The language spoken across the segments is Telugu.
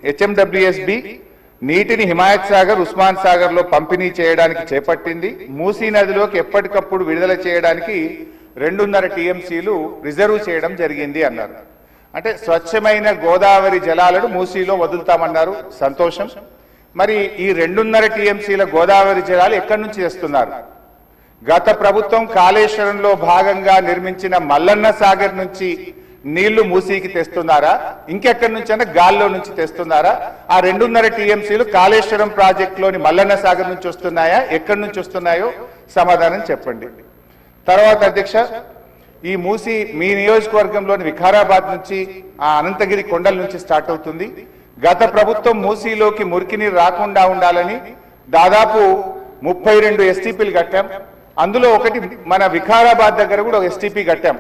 హెచ్ఎండబ్ల్యూఎస్బి నీటిని హిమాయత్ సాగర్, ఉస్మాన్ సాగర్ లో పంపిణీ చేయడానికి చేపట్టింది. మూసీ నదిలోకి ఎప్పటికప్పుడు విడుదల చేయడానికి 2.5 టీఎంసీలు రిజర్వ్ చేయడం జరిగింది అన్నారు. అంటే స్వచ్ఛమైన గోదావరి జలాలను మూసీలో వదులుతామన్నారు. సంతోషం. మరి ఈ 2.5 టీఎంసీల గోదావరి జలాలు ఎక్కడి నుంచి తెస్తున్నారు? గత ప్రభుత్వం కాళేశ్వరంలో భాగంగా నిర్మించిన మల్లన్న సాగర్ నుంచి నీళ్లు మూసీకి తెస్తున్నారా? ఇంకెక్కడి నుంచి అంటే గాల్లో నుంచి తెస్తున్నారా? ఆ 2.5 టీఎంసీలు కాళేశ్వరం ప్రాజెక్టులోని మల్లన్న సాగర్ నుంచి వస్తున్నాయా? ఎక్కడి నుంచి వస్తున్నాయో సమాధానం చెప్పండి. తర్వాత అధ్యక్ష, ఈ మూసీ మీ నియోజకవర్గంలోని వికారాబాద్ నుంచి ఆ అనంతగిరి కొండల నుంచి స్టార్ట్ అవుతుంది. గత ప్రభుత్వం మూసీలోకి మురికి నీరు రాకుండా ఉండాలని దాదాపు 32 ఎస్టీపీలు కట్టాం. అందులో ఒకటి మన వికారాబాద్ దగ్గర కూడా ఒక ఎస్టీపీ కట్టాం.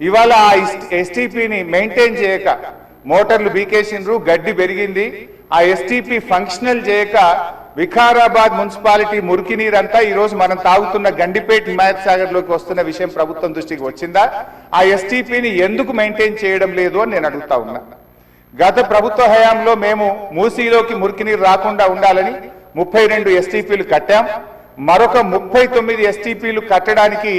ఇవాళ ఆ ఎస్టీపీని మెయింటైన్ చేయక మోటార్లు బీకేసిండ్రు, గడ్డి పెరిగింది. ఆ ఎస్టీపీ ఫంక్షనల్ చేయక వికారాబాద్ మున్సిపాలిటీ మురికి నీరంతా ఈ రోజు మనం తాగుతున్న గండిపేట హిమాయత్ సాగర్ లోకి వస్తున్న విషయం ప్రభుత్వం దృష్టికి వచ్చిందా? ఆ ఎస్టీపీని ఎందుకు మెయింటైన్ చేయడం లేదు అని నేను అడుగుతా ఉన్నా. గత ప్రభుత్వ హయాంలో మేము మూసీలోకి మురికి నీరు రాకుండా ఉండాలని 32 ఎస్టీపీలు కట్టాం. మరొక 39 ఎస్టీపీలు కట్టడానికి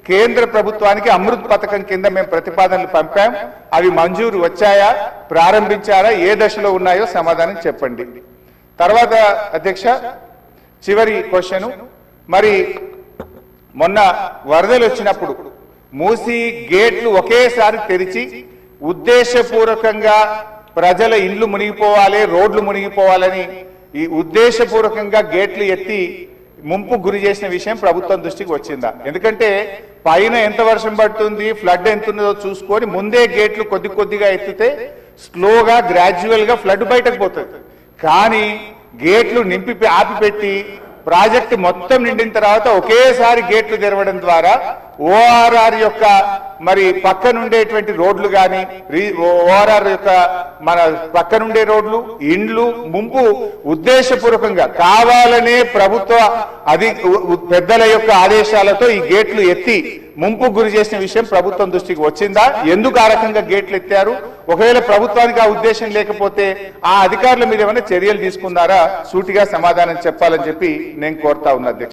కేంద్ర ప్రభుత్వానికి అమృత్ పథకం కింద మేము ప్రతిపాదనలు పంపాం. అవి మంజూరు వచ్చాయా? ప్రారంభించారా? ఏ దశలో ఉన్నాయో సమాధానం చెప్పండి. తర్వాత అధ్యక్ష, చివరి క్వశ్చన్, మరి మొన్న వరదలు వచ్చినప్పుడు మూసీ గేట్లు ఒకేసారి తెరిచి ఉద్దేశపూర్వకంగా ప్రజల ఇండ్లు మునిగిపోవాలి, రోడ్లు మునిగిపోవాలని ఈ ఉద్దేశపూర్వకంగా గేట్లు ఎత్తి ముంపు గురి చేసిన విషయం ప్రభుత్వం దృష్టికి వచ్చిందా? ఎందుకంటే పైన ఎంత వర్షం పడుతుంది, ఫ్లడ్ ఎంత ఉన్నదో చూసుకొని ముందే గేట్లు కొద్దిగా ఎత్తితే స్లోగా గ్రాడ్యువల్ గా ఫ్లడ్ బయటకు పోతుంది. కానీ గేట్లు నింపి ఆపిపెట్టి ప్రాజెక్టు మొత్తం నిండిన తర్వాత ఒకేసారి గేట్లు తెరవడం ద్వారా ఓఆర్ఆర్ యొక్క మరి పక్కనుండేటువంటి రోడ్లు కానీ ఓఆర్ఆర్ యొక్క మన పక్కనుండే రోడ్లు, ఇండ్లు ముంపు ఉద్దేశపూర్వకంగా కావాలనే ప్రభుత్వ పెద్దల యొక్క ఆదేశాలతో ఈ గేట్లు ఎత్తి ముంపు గురి చేసిన విషయం ప్రభుత్వం దృష్టికి వచ్చిందా? ఎందుకు ఆ రకంగా గేట్లు ఎత్తారు? ఒకవేళ ప్రభుత్వానికి ఆ ఉద్దేశం లేకపోతే ఆ అధికారుల మీద ఏమైనా చర్యలు తీసుకున్నారా? సూటిగా సమాధానం చెప్పాలని చెప్పి నేను కోరుతా ఉన్నా అధ్యక్ష.